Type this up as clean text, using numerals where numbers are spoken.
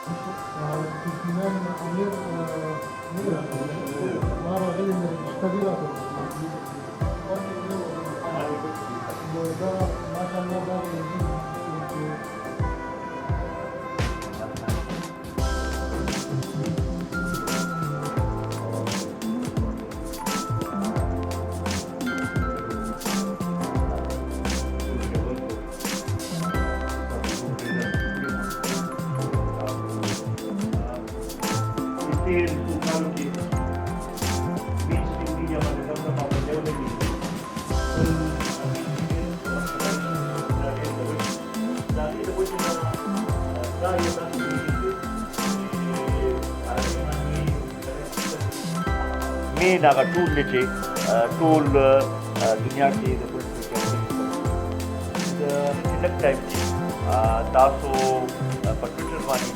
الاهتمام أمير مرة غير مشتغلة وده ما شاء الله ده Este es el resultado que mainstream media manejando para poder venir. Main अगर टूल नीचे टूल दुनिया के नेक्स्ट टाइम तासो पर ट्विटर वाली